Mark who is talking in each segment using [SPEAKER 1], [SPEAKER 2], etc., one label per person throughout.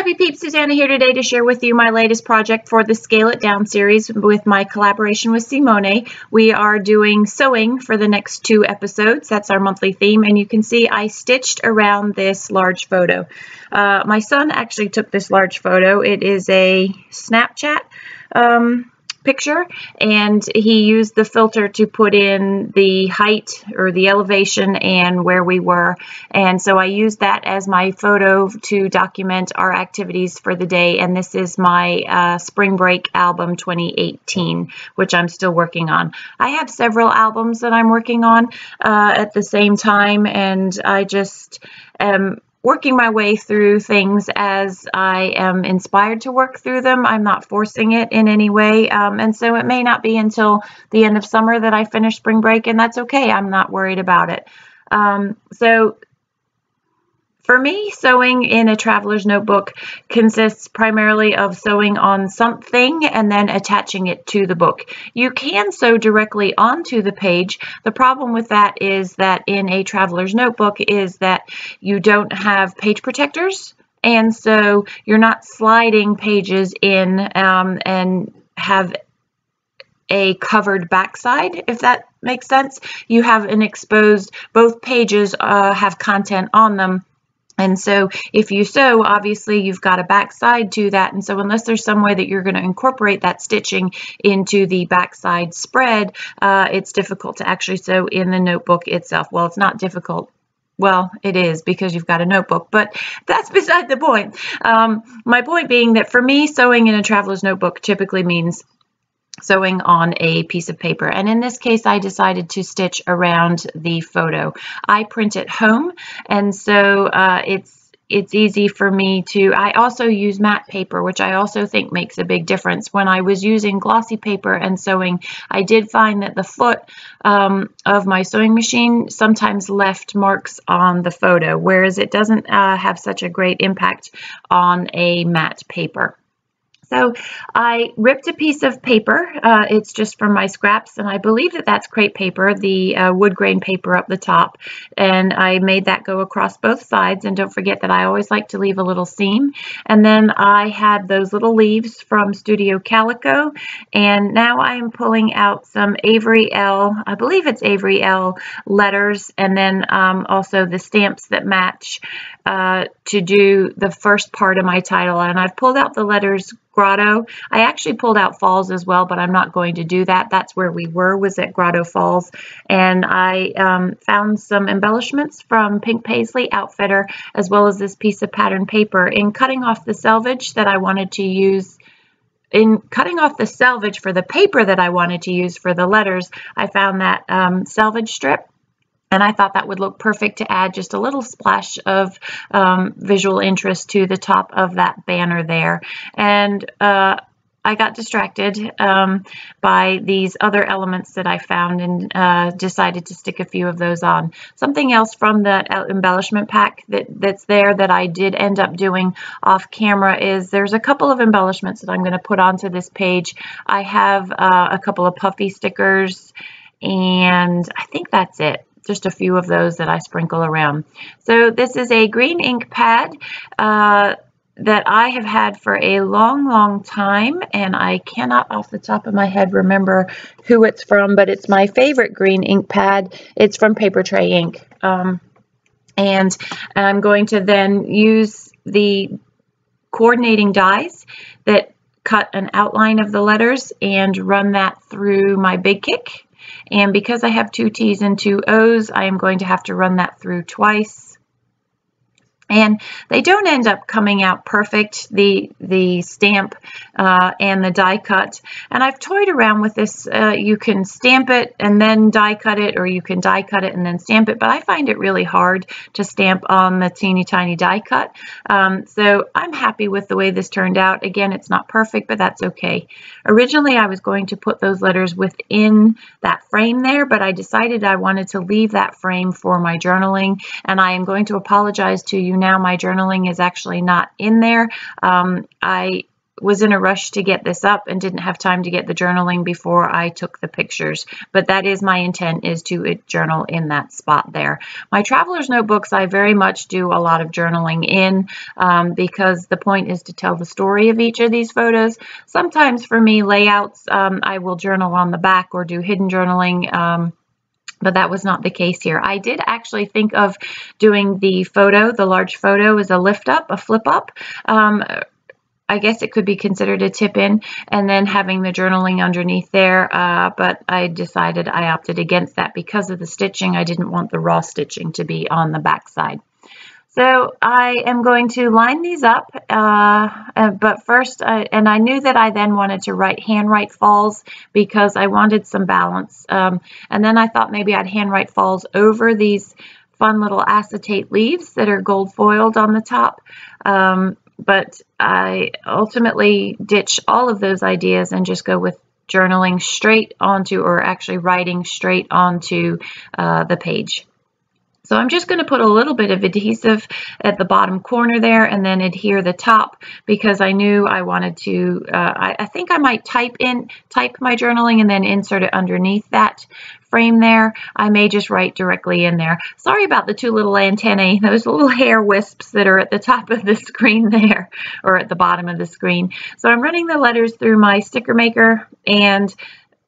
[SPEAKER 1] Scrappy Peeps, Suzanna here today to share with you my latest project for the Scale It Down series with my collaboration with Simone. We are doing sewing for the next 2 episodes. That's our monthly theme, and you can see I stitched around this large photo. My son actually took this large photo. It is a Snapchat picture, and he used the filter to put in the height or the elevation and where we were, and so I used that as my photo to document our activities for the day. And this is my spring break album 2018, which I'm still working on. I have several albums that I'm working on at the same time, and I just am working my way through things as I am inspired to work through them. I'm not forcing it in any way, and so it may not be until the end of summer that I finish spring break, and that's okay. I'm not worried about it. So for me, sewing in a traveler's notebook consists primarily of sewing on something and then attaching it to the book. You can sew directly onto the page. The problem with that is that in a traveler's notebook is that you don't have page protectors, and so you're not sliding pages in and have a covered backside, if that makes sense. You have an exposed, both pages have content on them. And so if you sew, obviously you've got a backside to that. And so unless there's some way that you're going to incorporate that stitching into the backside spread, it's difficult to actually sew in the notebook itself. Well, it's not difficult. Well, it is because you've got a notebook, but that's beside the point. My point being that for me, sewing in a traveler's notebook typically means sewing on a piece of paper, and in this case I decided to stitch around the photo. I print at home, and so it's easy for me to. I also use matte paper, which I also think makes a big difference. When I was using glossy paper and sewing, I did find that the foot of my sewing machine sometimes left marks on the photo, whereas it doesn't have such a great impact on a matte paper. So I ripped a piece of paper. It's just from my scraps, and I believe that that's crepe paper, the wood grain paper up the top, and I made that go across both sides. And don't forget that I always like to leave a little seam. And then I had those little leaves from Studio Calico, and now I am pulling out some Avery L, I believe it's Avery L letters, and then also the stamps that match to do the first part of my title. And I've pulled out the letters Grotto. I actually pulled out Falls as well, but I'm not going to do that. That's where we were, was at Grotto Falls. And I found some embellishments from Pink Paisley Outfitter, as well as this piece of pattern paper. In cutting off the selvage that I wanted to use, in cutting off the selvage for the paper that I wanted to use for the letters, I found that selvage strip. And I thought that would look perfect to add just a little splash of visual interest to the top of that banner there. And I got distracted by these other elements that I found, and decided to stick a few of those on. Something else from that embellishment pack that's there that I did end up doing off camera is there's a couple of embellishments that I'm going to put onto this page. I have a couple of puffy stickers, and I think that's it. Just a few of those that I sprinkle around. So this is a green ink pad that I have had for a long time, and I cannot off the top of my head remember who it's from, but it's my favorite green ink pad. It's from Paper Tray Ink. And I'm going to then use the coordinating dies that cut an outline of the letters and run that through my Big Kick. And because I have 2 T's and 2 O's, I am going to have to run that through twice. And they don't end up coming out perfect, the stamp and the die cut. And I've toyed around with this. You can stamp it and then die cut it, or you can die cut it and then stamp it. But I find it really hard to stamp on the teeny tiny die cut. So I'm happy with the way this turned out. Again, it's not perfect, but that's okay. Originally, I was going to put those letters within that frame there, but I decided I wanted to leave that frame for my journaling. And I am going to apologize to you now. My journaling is actually not in there. I was in a rush to get this up and didn't have time to get the journaling before I took the pictures. But that is my intent, is to journal in that spot there. My traveler's notebooks, I very much do a lot of journaling in because the point is to tell the story of each of these photos. Sometimes for me, layouts, I will journal on the back or do hidden journaling. But that was not the case here. I did actually think of doing the photo, the large photo, as a lift up, a flip up. I guess it could be considered a tip in, and then having the journaling underneath there. But I decided I opted against that because of the stitching. I didn't want the raw stitching to be on the back side. So I am going to line these up, but first, and I knew that I then wanted to handwrite falls because I wanted some balance. And then I thought maybe I'd handwrite falls over these fun little acetate leaves that are gold foiled on the top. But I ultimately ditch all of those ideas and just go with journaling straight onto, or actually writing straight onto the page. So I'm just going to put a little bit of adhesive at the bottom corner there and then adhere the top, because I knew I wanted to, I think I might type my journaling and then insert it underneath that frame there. I may just write directly in there. Sorry about the two little antennae, those little hair wisps that are at the top of the screen there, or at the bottom of the screen. So I'm running the letters through my sticker maker, and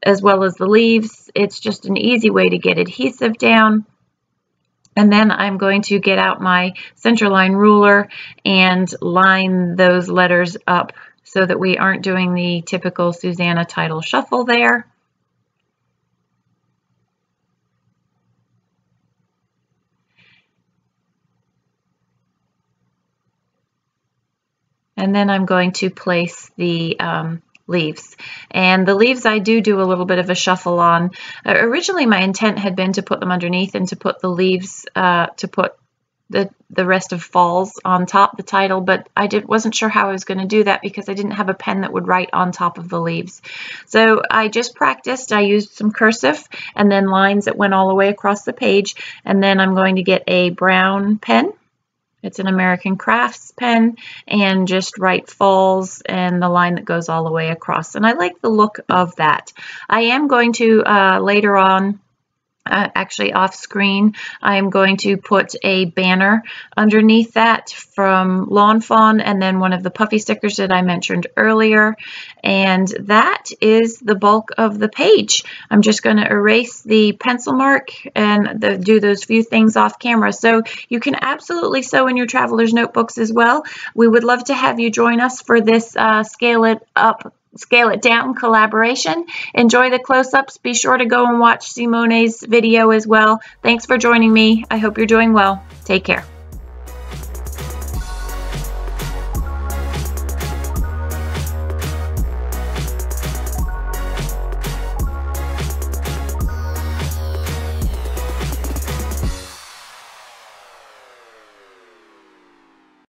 [SPEAKER 1] as well as the leaves. It's just an easy way to get adhesive down. And then I'm going to get out my centerline ruler and line those letters up so that we aren't doing the typical Suzanna title shuffle there. And then I'm going to place the leaves. And the leaves I do a little bit of a shuffle on. Originally my intent had been to put them underneath and to put the leaves, to put the rest of falls on top, the title, but I wasn't sure how I was going to do that because I didn't have a pen that would write on top of the leaves. So I just practiced. I used some cursive and then lines that went all the way across the page. And then I'm going to get a brown pen. It's an American Crafts pen, and just write falls and the line that goes all the way across. And I like the look of that. I am going to later on, actually off screen, I am going to put a banner underneath that from Lawn Fawn, and then one of the puffy stickers that I mentioned earlier. And that is the bulk of the page. I'm just going to erase the pencil mark and do those few things off camera. So you can absolutely sew in your traveler's notebooks as well. We would love to have you join us for this Scale It Down collaboration. Enjoy the close-ups. Be sure to go and watch Simone's video as well. Thanks for joining me. I hope you're doing well. Take care.